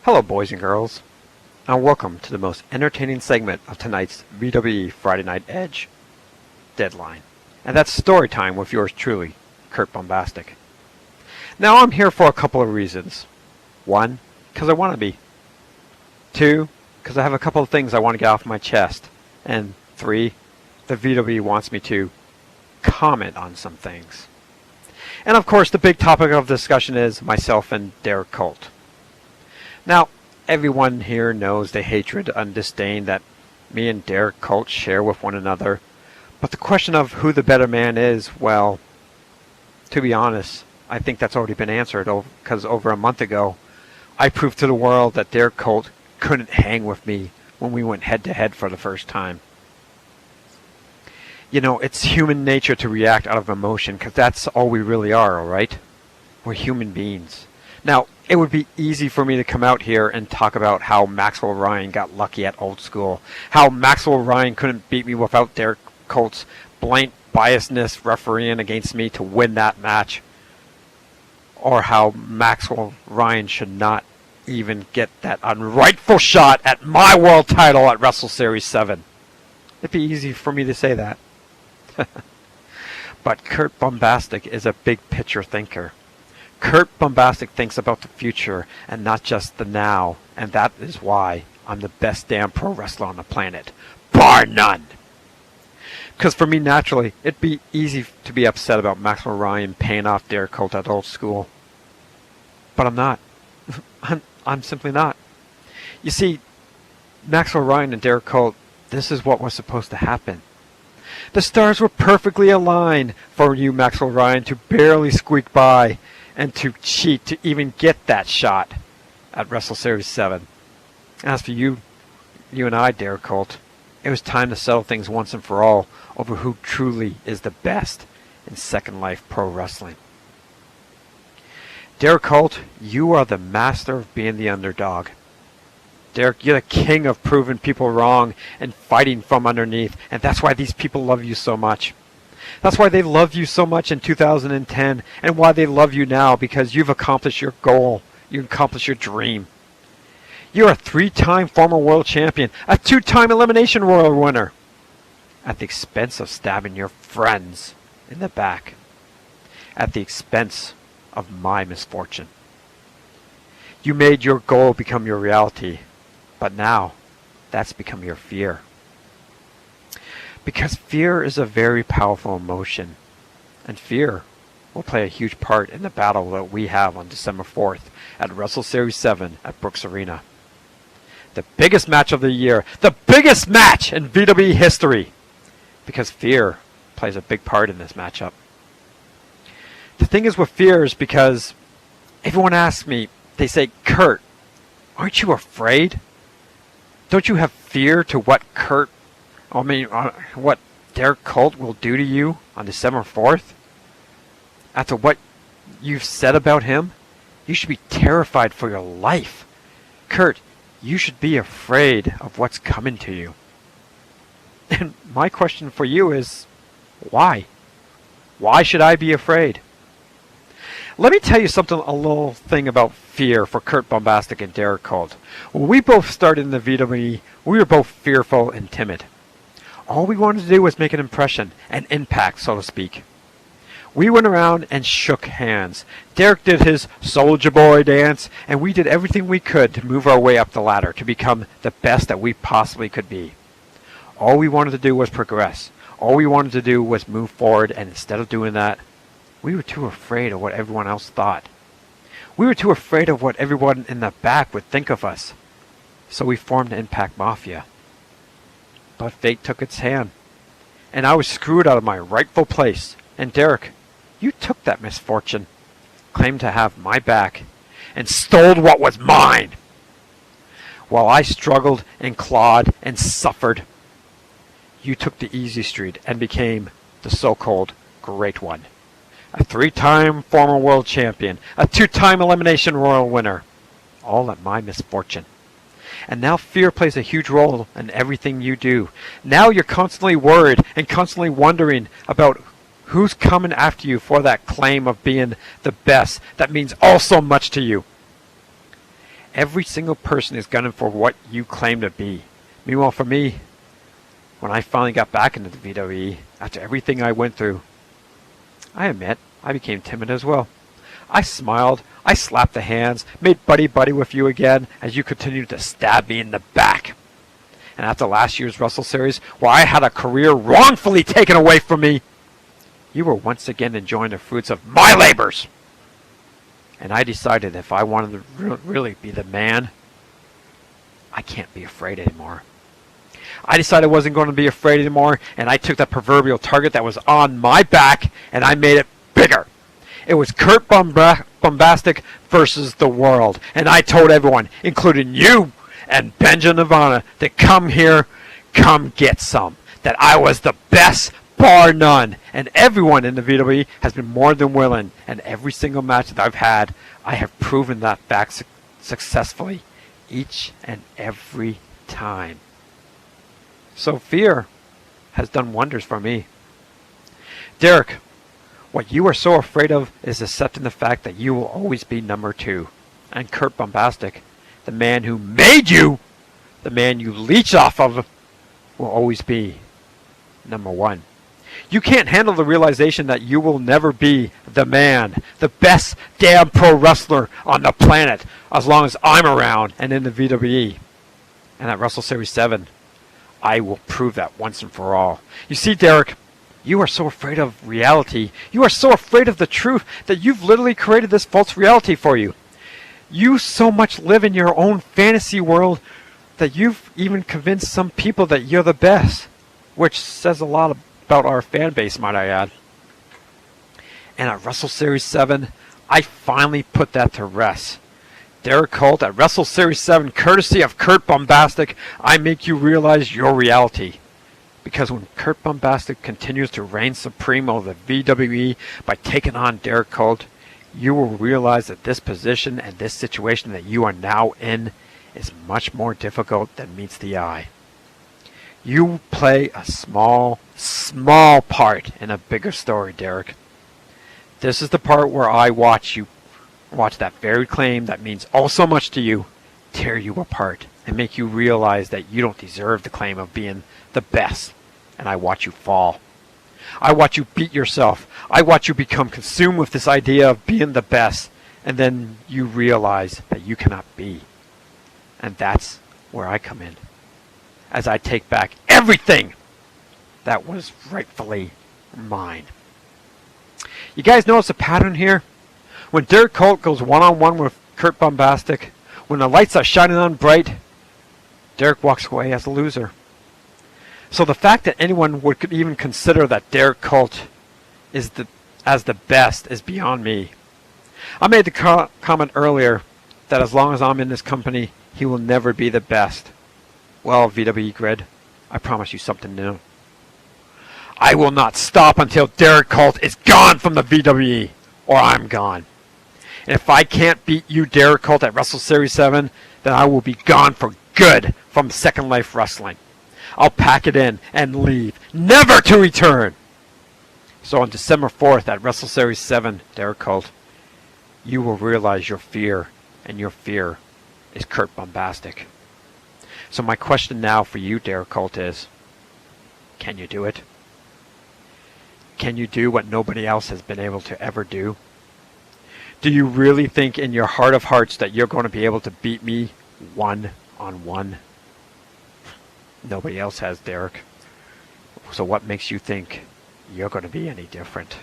Hello boys and girls, and welcome to the most entertaining segment of tonight's VWE Friday Night Edge deadline. And that's story time with yours truly, Curt Bombastic. Now I'm here for a couple of reasons. One, because I want to be. Two, because I have a couple of things I want to get off my chest. And three, the VWE wants me to comment on some things. And of course the big topic of discussion is myself and Curt. Now, everyone here knows the hatred and disdain that me and Curt share with one another. But the question of who the better man is, well, to be honest, I think that's already been answered because over a month ago, I proved to the world that Curt couldn't hang with me when we went head to head for the first time. You know, it's human nature to react out of emotion because that's all we really are, alright? We're human beings. Now, it would be easy for me to come out here and talk about how Maxwell Ryan got lucky at Old School, how Maxwell Ryan couldn't beat me without Curt's blatant biasness refereeing against me to win that match, or how Maxwell Ryan should not even get that unrightful shot at my world title at Wrestle Series 7. It'd be easy for me to say that. But Curt Bombastic is a big picture thinker. Curt Bombastic thinks about the future and not just the now, and that is why I'm the best damn pro wrestler on the planet, bar none. Because for me, naturally, it'd be easy to be upset about Maxwell Ryan paying off Curt at Old School. But I'm not. I'm simply not. You see, Maxwell Ryan and Curt, this is what was supposed to happen. The stars were perfectly aligned for you, Maxwell Ryan, to barely squeak by and to cheat to even get that shot at Wrestle Series 7. As for you and I, Curt, it was time to settle things once and for all over who truly is the best in Second Life Pro Wrestling. Curt, you are the master of being the underdog. You're the king of proving people wrong and fighting from underneath, and that's why these people love you so much. That's why they loved you so much in 2010, and why they love you now, because you've accomplished your goal. You've accomplished your dream. You're a 3-time former world champion, a 2-time elimination royal winner, at the expense of stabbing your friends in the back, at the expense of my misfortune. You made your goal become your reality, but now that's become your fear. Because fear is a very powerful emotion, and fear will play a huge part in the battle that we have on December 4th at Wrestle Series 7 at Brooks Arena. The biggest match of the year, the biggest match in WWE history, because fear plays a big part in this matchup. The thing is with fear is because everyone asks me, they say, Curt, aren't you afraid? Don't you have fear to what Curt will do to you on December 4th? After what you've said about him, you should be terrified for your life. Curt, you should be afraid of what's coming to you. And my question for you is, why? Why should I be afraid? Let me tell you a little thing about fear for Curt Bombastic and Curt. When we both started in the VWE, we were both fearful and timid. All we wanted to do was make an impression, an impact, so to speak. We went around and shook hands. Derek did his Soldier Boy dance, and we did everything we could to move our way up the ladder to become the best that we possibly could be. All we wanted to do was progress. All we wanted to do was move forward, and instead of doing that, we were too afraid of what everyone else thought. We were too afraid of what everyone in the back would think of us. So we formed the Impact Mafia. But fate took its hand, and I was screwed out of my rightful place. And Derek, you took that misfortune, claimed to have my back, and stole what was mine. While I struggled and clawed and suffered, you took the easy street and became the so-called Great One. A 3-time former world champion, a 2-time elimination royal winner, all at my misfortune. And now fear plays a huge role in everything you do. Now you're constantly worried and constantly wondering about who's coming after you for that claim of being the best that means all so much to you. Every single person is gunning for what you claim to be. Meanwhile, for me, when I finally got back into the WWE, after everything I went through, I admit, I became timid as well. I smiled, I slapped the hands, made buddy-buddy with you again as you continued to stab me in the back. And after last year's Russell Series, where I had a career wrongfully taken away from me, you were once again enjoying the fruits of my labors. And I decided if I wanted to really be the man, I can't be afraid anymore. I decided I wasn't going to be afraid anymore, and I took that proverbial target that was on my back, and I made it bigger. It was Curt Bombastic versus the world. And I told everyone, including you and Benja Nirvana, to come here, come get some. That I was the best, bar none. And everyone in the WWE has been more than willing. And every single match that I've had, I have proven that fact successfully. Each and every time. So fear has done wonders for me. Derek, what you are so afraid of is accepting the fact that you will always be number 2. And Curt Bombastic, the man who made you, the man you leech off of, will always be number 1. You can't handle the realization that you will never be the man, the best damn pro wrestler on the planet, as long as I'm around and in the WWE. And at Wrestle Series 7, I will prove that once and for all. You see, Derek, you are so afraid of reality. You are so afraid of the truth that you've literally created this false reality for you. You so much live in your own fantasy world that you've even convinced some people that you're the best, which says a lot about our fan base, might I add. And at Wrestle Series 7, I finally put that to rest. Derek Cult at Wrestle Series 7, courtesy of Curt Bombastic, I make you realize your reality. Because when Curt Bombastic continues to reign supreme over the WWE by taking on Derek Cult, you will realize that this position and this situation that you are now in is much more difficult than meets the eye. You play a small part in a bigger story, Derek. This is the part where I watch that very claim that means oh so much to you, tear you apart and make you realize that you don't deserve the claim of being the best. And I watch you fall. I watch you beat yourself. I watch you become consumed with this idea of being the best. And then you realize that you cannot be. And that's where I come in. As I take back everything that was rightfully mine. You guys notice a pattern here? When Derek Cult goes one-on-one with Curt Bombastic, when the lights are shining on bright, Derek walks away as a loser. So the fact that anyone could even consider that Derek Cult is as the best is beyond me. I made the comment earlier that as long as I'm in this company, he will never be the best. Well, VWE Grid, I promise you something new. I will not stop until Derek Cult is gone from the VWE, or I'm gone. And if I can't beat you, Derek Cult, at Wrestle Series 7, then I will be gone for good from Second Life Wrestling. I'll pack it in and leave, never to return. So on December 4th at Wrestle Series 7, Derek Cult, you will realize your fear, and your fear is Curt Bombastic. So my question now for you, Derek Cult, is, can you do it? Can you do what nobody else has been able to ever do? Do you really think in your heart of hearts that you're going to be able to beat me one-on-one? Nobody else has, Derek. So what makes you think you're going to be any different?